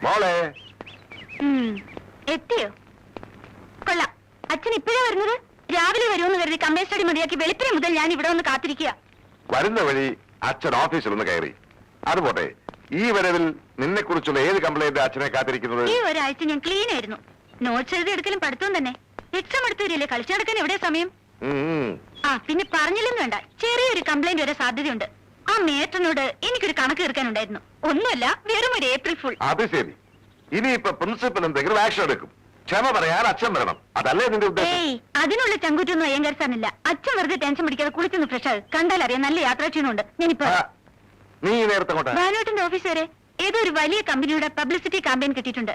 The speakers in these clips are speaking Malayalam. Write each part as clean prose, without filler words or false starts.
മോളെ എത്തിയോ? കൊള്ളാം. അച്ഛൻ ഇപ്പോഴാ വരുന്നത്? രാവിലെ വരുമെന്ന് കരുതി കമ്പേ സ്റ്റഡി മതിയാക്കി വെളുപ്പിന് മുതൽ ഞാൻ ഇവിടെ ഒന്ന് കാത്തിരിക്കുക. വരുന്ന വഴി അച്ഛൻ ഓഫീസിൽ ഒന്ന് കയറി. അതുപോട്ടെ, ഈ വരവിൽ നിന്നെ കുറിച്ചുള്ള ഏത് കംപ്ലൈന്റ് അച്ഛനെ കാത്തിരിക്കുന്നത്? ഈ ഒരാഴ്ച ഞാൻ ക്ലീൻ ആയിരുന്നു. നോട്ട്സ് എഴുതി എടുക്കലും പഠിത്തവും തന്നെ. എക്സാം എടുത്തു വരില്ലേ, കളിച്ചു നടക്കാൻ എവിടെ സമയം? ആ പിന്നെ പറഞ്ഞില്ലെന്ന് വേണ്ട, ചെറിയൊരു കംപ്ലൈന്റ് വരെ സാധ്യതയുണ്ട്. ആ മേട്ടനോട് എനിക്കൊരു കണക്ക് തീർക്കാനുണ്ടായിരുന്നു. ഒന്നുമല്ല, വെറും ഒരു ഏപ്രിൽ ഫുൾ. അത് ശരി. ഇനിയിപ്പൊ പ്രിൻസിപ്പൽ എന്തെങ്കിലും ആക്ഷൻ എടുക്കും. ക്ഷമ പറയാൻ അച്ഛൻ വരണം, അതല്ലേ നിന്റെ ഉദ്ദേശം? ഏയ്, അതിനുള്ള ചങ്കൂറ്റൊന്നും അയ്യങ്കാർ സാറിനില്ല. അച്ഛൻ വെറുതെ ടെൻഷൻ പിടിക്കാതെ കുളിച്ചൊന്ന് ഫ്രഷ് ആകും. കണ്ടാലറിയാം നല്ല യാത്രാക്ഷീണമുണ്ട്. ഞാനിപ്പോ നീ നേരത്തെ ബാനോട്ടിന്റെ ഓഫീസ് വരെ ഏതോ ഒരു വലിയ കമ്പനിയുടെ പബ്ലിസിറ്റി ക്യാമ്പയിൻ കിട്ടിയിട്ടുണ്ട്.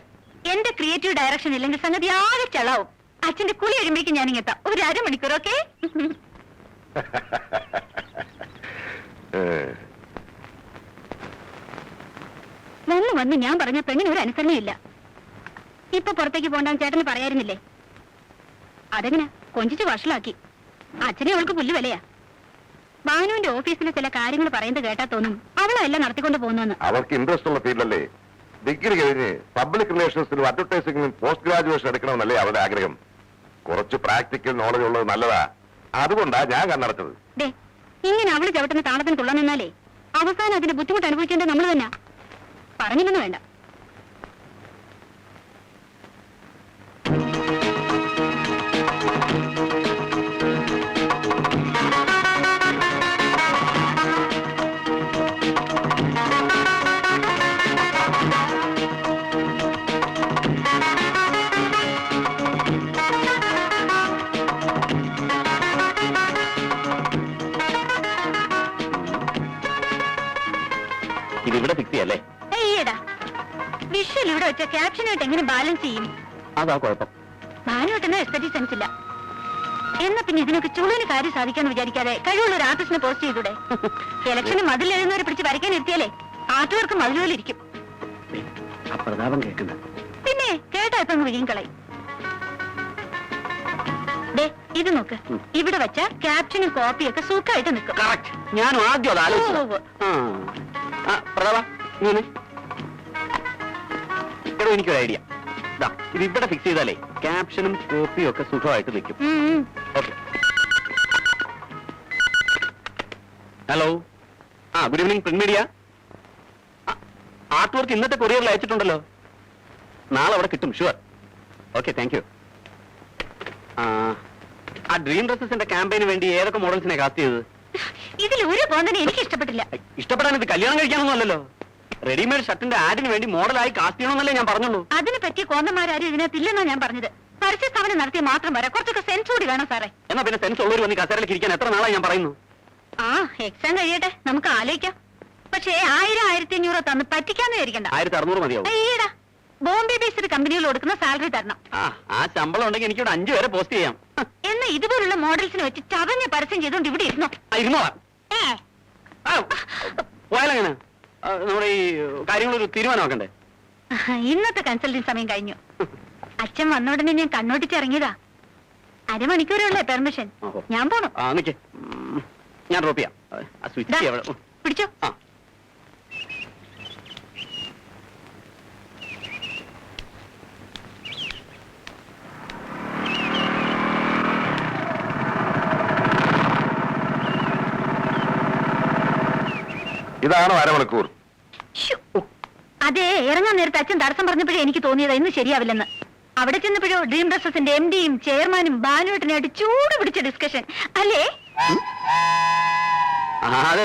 എന്റെ ക്രിയേറ്റീവ് ഡയറക്ഷൻ ഇല്ലെങ്കിൽ സംഗതി ആകെ ചളാവും. അച്ഛന്റെ കുളി കഴിയുമ്പോഴേക്കും ഞാൻ ഇങ്ങെത്താം. ഒരു അരമണിക്കൂർ. ഓക്കെ? വന്ന് ഞാൻ പറഞ്ഞ പെണ്ണിന് ഒരു അനുസരണയില്ല. ഇപ്പൊ പുറത്തേക്ക് പോണ്ടാൻ ചേട്ടന് പറയായിരുന്നില്ലേ? അതെങ്ങനെ കൊഞ്ചിച്ച് വഷളാക്കി. അച്ഛനെ അവൾക്ക് പുല്ല് വിലയാ. ബാനുവിന്റെ ഓഫീസിലെ ചില കാര്യങ്ങൾ പറയുന്നത് കേട്ടാ തോന്നും അവളെല്ലാം നടത്തിക്കൊണ്ട് പോകുന്നു. അവർക്ക് ഇൻട്രസ്റ്റ് ഉള്ള ഫീൽഡല്ലേ. ഡിഗ്രി കഴിഞ്ഞ് പബ്ലിക് റിലേഷൻസിലും അഡ്വർടൈസിംഗിലും പോസ്റ്റ് ഗ്രാജുവേഷൻ എടുക്കണമെന്നല്ലേ അവരുടെ ആഗ്രഹം. കുറച്ച് പ്രാക്ടിക്കൽ നോളജ് ഉള്ളത് നല്ലതാ. അതുകൊണ്ടാ ഞാൻ കണ്ണടച്ചത്. ഇങ്ങനെ അവള് ചവിട്ടുന്ന താളത്തിന് തുള്ളാൻ നിന്നാലേ അവസാനം അതിന്റെ ബുദ്ധിമുട്ട് അനുഭവിക്കേണ്ടത് നമ്മൾ തന്നെ. പറഞ്ഞില്ലെന്ന് വേണ്ട. ഇതിവിടെ ഫിക്സ് ചെയ്യല്ലേ? വിഷ്വൽ ഇവിടെ വെച്ച ക്യാപ്ഷനായിട്ട് എങ്ങനെ ബാലൻസ് ചെയ്യും? അതാ കുഴപ്പം. ഭാനുവേട്ടന് എസ്തറ്റിക് സെൻസ് ഇല്ല. എന്നാ പിന്നെ ഇതിനൊക്കെ ചുളുവിന് കാര്യം സാധിക്കാന്ന് വിചാരിക്കാതെ കഴിവുള്ള ഒരു ആർട്ടിസ്റ്റിനെ പോസ്റ്റ് ചെയ്തൂടെ? ഇലക്ഷന് മതിൽ എഴുതുന്നവരെ പിടിച്ച് വരയ്ക്കാൻ എത്തിയാലേ ആർട്ട് വർക്ക് മതിലുപോലെ ഇരിക്കും. പ്രതാപം കേൾക്കണ്ട. പിന്നെ കേട്ടാ ഇപ്പൊ വിഴിയും കളയും. ഇത് നോക്ക്, ഇവിടെ വെച്ച ക്യാപ്ഷനും കോപ്പിയൊക്കെ സൂക്കായിട്ട് നിൽക്കും. ഞാനും ആദ്യം എനിക്കൊരു ഐഡിയ. ഇത് ഇവിടെ ഫിക്സ് ചെയ്താലേ ക്യാപ്ഷനും കോപ്പിയും ഒക്കെ സുഖമായിട്ട് നിൽക്കും. Hello, good evening print media. Art work ഇന്നത്തെ കൊറിയറിൽ അയച്ചിട്ടുണ്ടല്ലോ. നാളെ അവിടെ കിട്ടും, ഷുവർ. Okay, thank you. ആ ഡ്രീം ഡ്രസ്സസിന്റെ ക്യാമ്പയിന് വേണ്ടി ഏതൊക്കെ മോഡൽസിനെ കാസ്റ്റ് ചെയ്തത്? ഇതിൽ ഒരു പോന്നെ എനിക്ക് ഇഷ്ടപ്പെട്ടില്ല. ഇഷ്ടപ്പെടാൻ ഇത് കല്യാണം കഴിക്കാനൊന്നുമല്ലോ. റെഡിമെയ്ഡ് ഷർട്ടിന്റെ ആഡിന് വേണ്ടി മോഡലായി കാസ്റ്റ് ചെയ്യണമെന്നല്ലേ ഞാൻ പറഞ്ഞുള്ളൂ. അതിനെ പറ്റിയ കോന്നമാരും ഇതിനകത്തില്ലെന്നാ ഞാൻ പറഞ്ഞത്. പരസ്യ സ്ഥാപനം നടത്തിയ മാത്രം വരാം, കുറച്ചൊക്കെ സെൻസ് കൂടി വേണം സാറേ. എന്നാ പിന്നെ സെൻസ് ഉള്ളവർ വന്ന് കസേരയിലേക്ക് ഇരിക്കാൻ എത്ര നാളായി ഞാൻ പറയുന്നു. എക്സാം കഴിയട്ടെ, നമുക്ക് ആലോചിക്കാം. പക്ഷേ 1000-1500 തന്ന് പറ്റിക്കാന്ന് വിചാരിക്കണ്ട. 1600 മതിയാവും. ഈടാ ബോംബെ ബേസ്ഡ് കമ്പനികൾ കൊടുക്കുന്ന സാലറി തരണം. ആ ശമ്പളം ഉണ്ടെങ്കിൽ എനിക്കിവിടെ 5 വരെ പോസ്റ്റ് ചെയ്യാം. എന്നാ ഇതുപോലുള്ള മോഡൽസിന് വെച്ച് ചതഞ്ഞ പരസ്യം ചെയ്തോണ്ട് ഇവിടെ ഇരുന്നോ. പോയാലെങ്ങനെ? നമ്മുടെ ഈ കാര്യങ്ങളൊരു തീരുമാനമാക്കണ്ടേ? ഇന്നത്തെ കൺസൾട്ടിങ് സമയം കഴിഞ്ഞു. അച്ഛൻ വന്ന ഉടനെ ഞാൻ കണ്ണോട്ടിച്ചിറങ്ങിയതാ. അരമണിക്കൂറുള്ള പെർമിഷൻ. ഞാൻ പോണു. ഞാൻ ഡ്രോപ്പ് ചെയ്യാം. പിടിച്ചോ. ഇതാണോ അരമണിക്കൂർ? അതെ, ഇറങ്ങാൻ നേരത്തെ അച്ഛൻ തടസ്സം പറഞ്ഞപ്പോഴേ എനിക്ക് തോന്നിയതാ ഇന്ന് ശരിയാവില്ലെന്ന്. അവിടെ ചെന്നപ്പോഴോ ഡ്രീം ഡ്രസ്സസിന്റെ MD-യും ചെയർമാനും ബാനുവേട്ടനായിട്ട് ചൂട് പിടിച്ച ഡിസ്കഷൻ അല്ലേ? അതെ,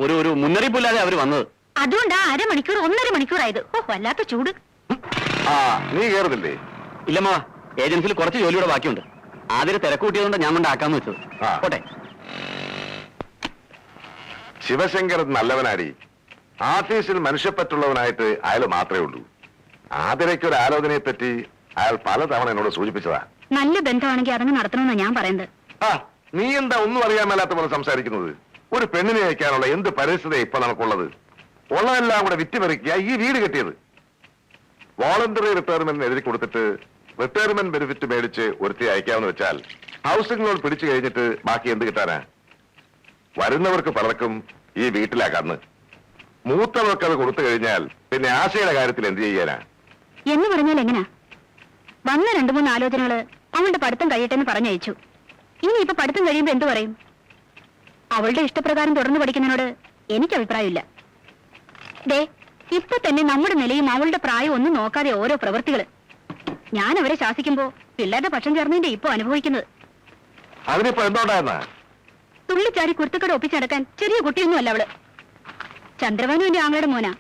ഒരു മുന്നറിയിപ്പില്ലാതെ അവര് വന്നത്. അതുകൊണ്ടാ അരമണിക്കൂർ 1.5 മണിക്കൂറായത്. വല്ലാത്ത ചൂട്. നീ കേറുന്നില്ലേ? ഇല്ലമ്മ, ഏജൻസിയിൽ കുറച്ച് ജോലിയുടെ ബാക്കിയുണ്ട്. ആദ്യം തിരക്ക് കൂട്ടിയതുകൊണ്ട് ഞാൻ കൊണ്ടാക്കാന്ന് വെച്ചത്. പോട്ടെ. ശിവശങ്കരൻ നല്ലവനാടി. ആഫീസിൽ മനുഷ്യപ്പറ്റുള്ളവനായിട്ട് അയാൾ മാത്രമേ ഉള്ളൂ. ആതിരയ്ക്കൊരു ആലോചനയെ പറ്റി അയാൾ പലതവണ എന്നോട് സൂചിപ്പിച്ചതാ. നല്ല ബന്ധമാണെങ്കിൽ അതങ്ങ് നടത്തണമെന്നാ ഞാൻ പറയുന്നത്. നീ എന്താ ഒന്നും അറിയാൻ മേലാത്ത പോലെ സംസാരിക്കുന്നത്? ഒരു പെണ്ണിനെ അയക്കാനുള്ള എന്ത് പരിസ്ഥിതി ഇപ്പൊ നമുക്കുള്ളത്? ഉള്ളതെല്ലാം കൂടെ വിറ്റുപറിക്കുക ഈ വീട് കെട്ടിയത്. വോളണ്ടറി റിട്ടയർമെന്റിന് എഴുതി കൊടുത്തിട്ട് റിട്ടയർമെന്റ് ബെനിഫിറ്റ് മേടിച്ച് ഒരുത്തി അയക്കാമെന്ന് വെച്ചാൽ ഹൗസിംഗ് ലോൺ പിടിച്ചു കഴിഞ്ഞിട്ട് ബാക്കി എന്ത് കിട്ടാനാ? വരുന്നവർക്ക് പലർക്കും ഈ വീട്ടിലാ കണ്ണ്. മൂത്തവർക്ക് അത് കൊടുത്തു കഴിഞ്ഞാൽ പിന്നെ ആശയുടെ കാര്യത്തിൽ എന്ത് ചെയ്യാനാ? എന്ന് പറഞ്ഞാൽ എങ്ങനാ? വന്ന 2-3 ആലോചനകള് അവളുടെ പഠിത്തം കഴിയട്ടെന്ന് പറഞ്ഞയച്ചു. ഇനി ഇപ്പൊ പഠിത്തം കഴിയുമ്പോ എന്തു പറയും? അവളുടെ ഇഷ്ടപ്രകാരം തുടർന്ന് പഠിക്കുന്നതിനോട് എനിക്ക് അഭിപ്രായമില്ല. ദേ, ഇപ്പൊ തന്നെ നമ്മുടെ നിലയും അവളുടെ പ്രായം ഒന്നും നോക്കാതെ ഓരോ പ്രവൃത്തികള്. ഞാൻ അവരെ ശാസിക്കുമ്പോ പിള്ളേരുടെ പക്ഷം ചേർന്നതിന്റെ ഇപ്പൊ അനുഭവിക്കുന്നത്. അതിനിപ്പോ എന്തോണ്ടായെന്നാ? തുള്ളിച്ചാടി കുരുത്തക്കട ഒപ്പിച്ചടക്കാൻ ചെറിയ കുട്ടിയൊന്നും അല്ല അവള്. ചന്ദ്രവാനുവിന്റെ ആങ്ങളുടെ മോനാ.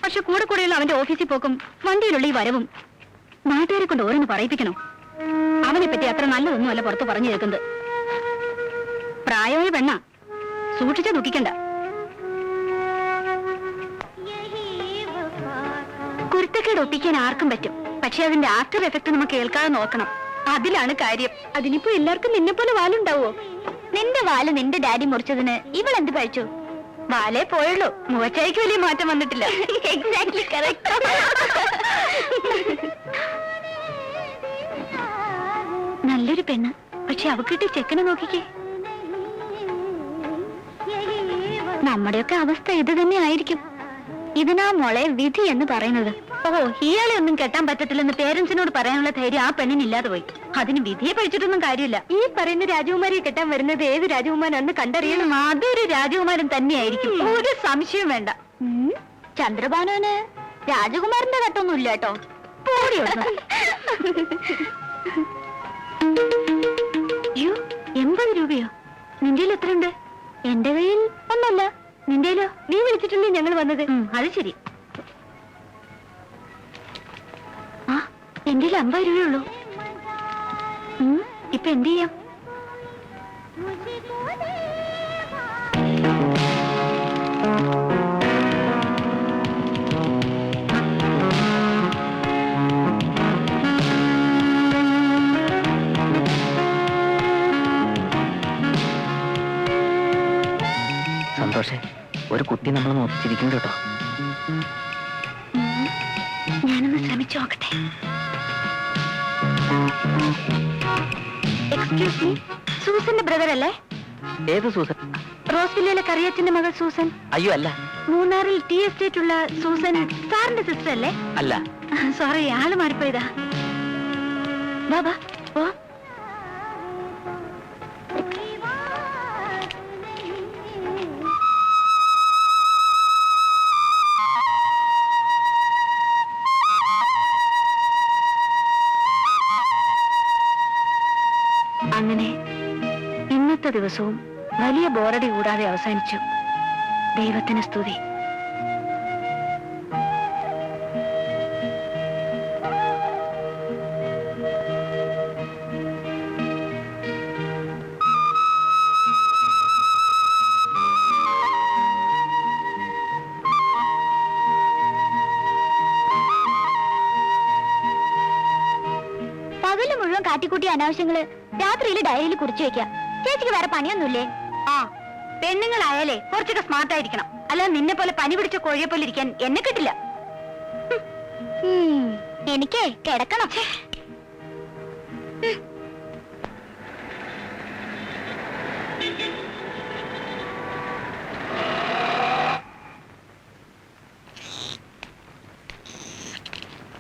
പക്ഷെ കൂടെ കൂടെയുള്ള അവന്റെ ഓഫീസിൽ പോക്കും വണ്ടിയിലുള്ള ഈ വരവും നാട്ടുകാരെ കൊണ്ട് ഓരോന്ന് പറയിപ്പിക്കണോ? അവനെ പറ്റി അത്ര നല്ലതൊന്നും അല്ല പുറത്ത് പറഞ്ഞു കേൾക്കുന്നത്. പ്രായമായ പെണ്ണ, സൂക്ഷിച്ചാ ദുഃഖിക്കണ്ട. കുരുത്തക്കേട് ഒപ്പിക്കാൻ ആർക്കും പറ്റും. പക്ഷെ അതിന്റെ ആഫ്റ്റർ എഫക്ട് നമുക്ക് കേൾക്കാതെ നോക്കണം. അതിലാണ് കാര്യം. അതിനിപ്പോ എല്ലാവർക്കും നിന്നെ പോലെ വാലുണ്ടാവോ? നിന്റെ വാല് നിന്റെ ഡാഡി മുറിച്ചതിന് ഇവൾ എന്ത് പഴിച്ചു? വാലേ പോയുള്ളൂ, മുഖച്ചായ്ക്ക് വലിയ മാറ്റം വന്നിട്ടില്ല. Exactly correct. നല്ലൊരു പെണ്ണ്, പക്ഷെ അവക്കിട്ട് ചെക്കനെ നോക്കിക്കേ. നമ്മുടെയൊക്കെ അവസ്ഥ ഇത് തന്നെ ആയിരിക്കും. ഇതിനാ മോളെ വിധി എന്ന് പറയുന്നത്. ഓഹോ, ഇയാളെ ഒന്നും കെട്ടാൻ പറ്റത്തില്ലെന്ന് പേരൻസിനോട് പറയാനുള്ള ധൈര്യം ആ പെണ്ണിനില്ലാതെ പോയി. അതിന് വിധിയെ പഴിച്ചിട്ടൊന്നും കാര്യമില്ല. ഈ പറയുന്ന രാജകുമാരിയെ കെട്ടാൻ വരുന്നത് ഏത് രാജകുമാരൻ കണ്ടറിയണം. അതൊരു രാജകുമാരൻ തന്നെയായിരിക്കും, ഒരു സംശയം വേണ്ട. ചന്ദ്രഭാനുവിന് രാജകുമാരന്റെ കട്ടൊന്നും ഇല്ല കേട്ടോ. അയ്യോ, 80 രൂപയോ? നിന്റെ എത്രയുണ്ട്? എന്റെ കയ്യിൽ ഒന്നല്ല. നിന്റെയിലോ? നീ വിളിച്ചിട്ടല്ലേ ഞങ്ങൾ വന്നത്. അത് ശരി. ആ, എന്റെ 50 രൂപയുള്ളൂ. ഇപ്പൊ എന്ത് ചെയ്യാം? സന്തോഷേ, ഒരു കുട്ടി നമ്മൾ നോക്കിച്ചിരിക്കുന്നു കേട്ടോ. ഞാനൊന്ന് ശ്രമിച്ചു നോക്കട്ടെ. എക്സ്ക്യൂസ് മീ, സൂസന്റെ ബ്രദർ അല്ലേ? ഏത് സൂസൻ? റോസ്വില്ലയിലെ കറിയച്ചന്റെ മകൾ സൂസൻ. അയ്യോ അല്ല. മൂന്നാറിൽ ടീ എസ്റ്റേറ്റ് ഉള്ള സൂസൻ സാറിന്റെ സിസ്റ്റർ അല്ലേ? അല്ല. സോറി, ആള് മാറിപ്പോയതാ. ബാബാ ഓ. അങ്ങനെ ഇന്നത്തെ ദിവസവും വലിയ ബോറടി കൂടാതെ അവസാനിച്ചു. ദൈവത്തിന് സ്തുതി. പകല് മുഴുവൻ കാട്ടിക്കൂട്ടിയ അനാവശ്യങ്ങള് രാത്രിയിൽ ഡയറിയിൽ കുറിച്ചു വെക്കാം. ചേച്ചിക്ക് വേറെ പണിയൊന്നുമില്ലേ? ആ, പെണ്ണുങ്ങളായാലേ കുറച്ചൊക്കെ സ്മാർട്ട് ആയിരിക്കണം. അല്ലാതെ നിന്നെ പോലെ പനി പിടിച്ച കോഴിയെ പോലെ ഇരിക്കാൻ എന്നെ കിട്ടില്ല. എനിക്കേ കിടക്കണം.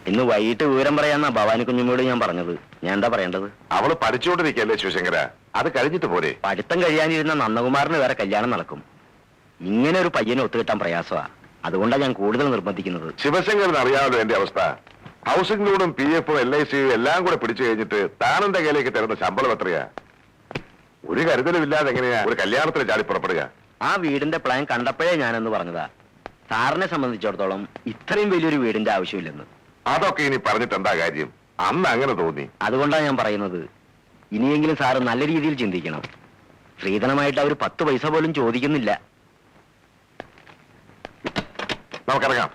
ഇന്ന് വൈകിട്ട് വിവരം പറയാന്നാ ഭവാനി കുഞ്ഞുമോട് ഞാൻ പറഞ്ഞത്. ഞാൻ എന്താ പറയേണ്ടത്? അവള് പഠിച്ചുകൊണ്ടിരിക്കല്ലേ ശിവശങ്കര, അത് കഴിഞ്ഞിട്ട് പോരെ. പഠിത്തം കഴിയാനിരുന്ന നന്ദകുമാറിന് വേറെ കല്യാണം നടക്കും. ഇങ്ങനെ ഒരു പയ്യനെ ഒത്തുകിട്ടാൻ പ്രയാസമാ. അതുകൊണ്ടാണ് ഞാൻ കൂടുതൽ നിർബന്ധിക്കുന്നത്. ശിവശങ്കരന് അറിയാമല്ലോ എന്റെ അവസ്ഥ. ഹൗസിംഗ് ലോണും PF LIC എല്ലാം കൂടെ പിടിച്ചു കഴിഞ്ഞിട്ട് താനെന്റെ കയ്യിലേക്ക് തരുന്ന ശമ്പളം എത്രയാ? ഒരു കരുതലും ഇല്ലാതെ എങ്ങനെയാ ഒരു കല്യാണത്തിന് ചാടി പുറപ്പെടുക? ആ വീടിന്റെ പ്ലാൻ കണ്ടപ്പോഴേ ഞാനെന്ന് പറഞ്ഞതാ, സാറിനെ സംബന്ധിച്ചിടത്തോളം ഇത്രയും വലിയൊരു വീടിന്റെ ആവശ്യമില്ലെന്ന്. അതൊക്കെ ഇനി പറഞ്ഞിട്ട് എന്താ കാര്യം? അന്ന് അങ്ങനെ തോന്നി. അതുകൊണ്ടാണ് ഞാൻ പറയുന്നത്, ഇനിയെങ്കിലും സാറ് നല്ല രീതിയിൽ ചിന്തിക്കണം. സ്ത്രീധനമായിട്ട് അവർ 10 പൈസ പോലും ചോദിക്കുന്നില്ല. നമുക്കിറങ്ങാം.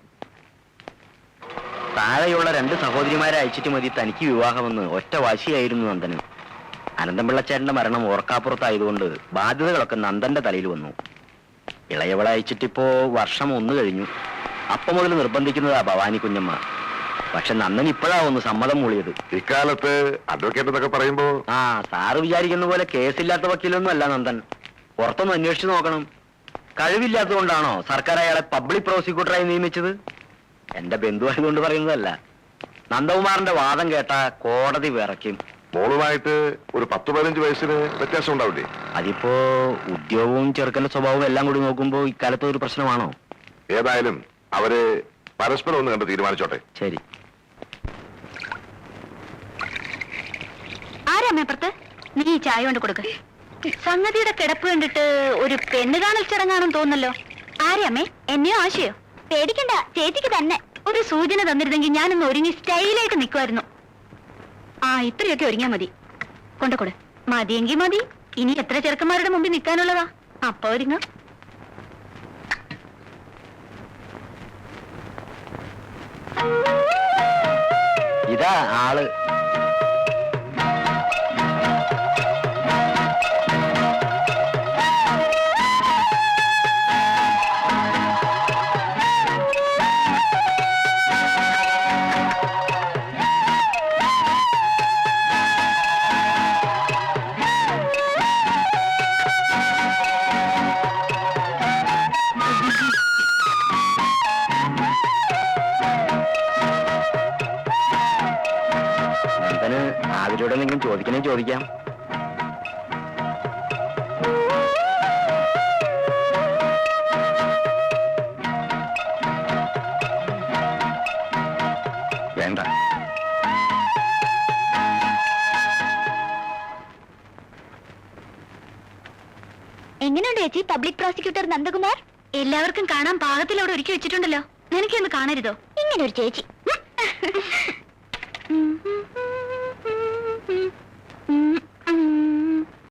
താഴെയുള്ള 2 സഹോദരിമാരെ അയച്ചിട്ട് മതി തനിക്ക് വിവാഹമെന്ന് ഒറ്റ വാശിയായിരുന്നു നന്ദന്. അനന്തപിള്ളച്ചേട്ടന്റെ മരണം ഓർക്കാപ്പുറത്തായതുകൊണ്ട് ബാധ്യതകളൊക്കെ നന്ദന്റെ തലയിൽ വന്നു. ഇളയവളെ അയച്ചിട്ടിപ്പോ വർഷം 1 കഴിഞ്ഞു. അപ്പം മുതൽ നിർബന്ധിക്കുന്നതാ ഭവാനി കുഞ്ഞമ്മ. പക്ഷെ നന്ദൻ ഇപ്പോഴാ ഒന്ന് സമ്മതം മൂളിയത്. ഇക്കാലത്ത് അഡ്വക്കേറ്റ് എന്നൊക്കെ പറയുമ്പോ ആ, സാറ് വിചാരിക്കുന്ന പോലെ കേസില്ലാത്ത വക്കീലൊന്നും അല്ല നന്ദൻ. പുറത്തൊന്ന് അന്വേഷിച്ചു നോക്കണം. കഴിവില്ലാത്തതുകൊണ്ടാണോ സർക്കാർ അയാളെ പബ്ലിക് പ്രോസിക്യൂട്ടറായി നിയമിച്ചത്? എന്റെ ബന്ധുവായതുകൊണ്ട് പറയുന്നതല്ല. നന്ദകുമാറിന്റെ വാദം കേട്ട കോടതി വിറയ്ക്കും. മോളുമായിട്ട് ഒരു 10-15 വയസ്സിന് വ്യത്യാസം ഉണ്ടാവില്ലേ? അതിപ്പോ ഉദ്യോഗവും ചെറുക്കന്റെ സ്വഭാവവും എല്ലാം കൂടി നോക്കുമ്പോ ഇക്കാലത്ത് ഒരു പ്രശ്നമാണോ? ഏതായാലും അവര് പരസ്പരം ഒന്ന് കണ്ട് തീരുമാനിച്ചോട്ടെ. ശരി. ആരാമ്മപ്പുറത്ത്? നീ ഈ ചായ കൊണ്ട് കൊടുക്ക. സംഗതിയുടെ കിടപ്പ് കണ്ടിട്ട് ഒരു പെണ്ണ് കാണൽ ചടങ്ങാണെന്ന് തോന്നല്ലോ. ആരാമ്മേ? എന്നെയോ ആശയോ? പേടിക്കണ്ട, ചേച്ചിക്ക് തന്നെ. ഒരു സൂചന തന്നിരുന്നെങ്കിൽ ഞാനൊന്ന് ഒരുങ്ങി സ്റ്റൈലായിട്ട് നിൽക്കുമായിരുന്നു. ആ, ഇത്രയൊക്കെ ഒരുങ്ങിയാ മതി. കൊണ്ടുകൊടു. മതിയെങ്കി മതി. ഇനി എത്ര ചെറുക്കന്മാരുടെ മുമ്പിൽ നിൽക്കാനുള്ളതാ? അപ്പൊ ഒരുങ്ങ. ഇതാ ആള്. നന്ദന് ആതിരോട് എന്തെങ്കിലും ചോദിക്കണേ ചോദിക്കാം. വേണ്ട. എങ്ങനെയുണ്ട് ചേച്ചി പബ്ലിക് പ്രോസിക്യൂട്ടർ നന്ദകുമാർ? എല്ലാവർക്കും കാണാൻ പാകത്തിൽ അവിടെ ഒരുക്കി വെച്ചിട്ടുണ്ടല്ലോ. നിനക്കൊന്ന് കാണരുതോ? ഇങ്ങനെ ഒരു ചേച്ചി.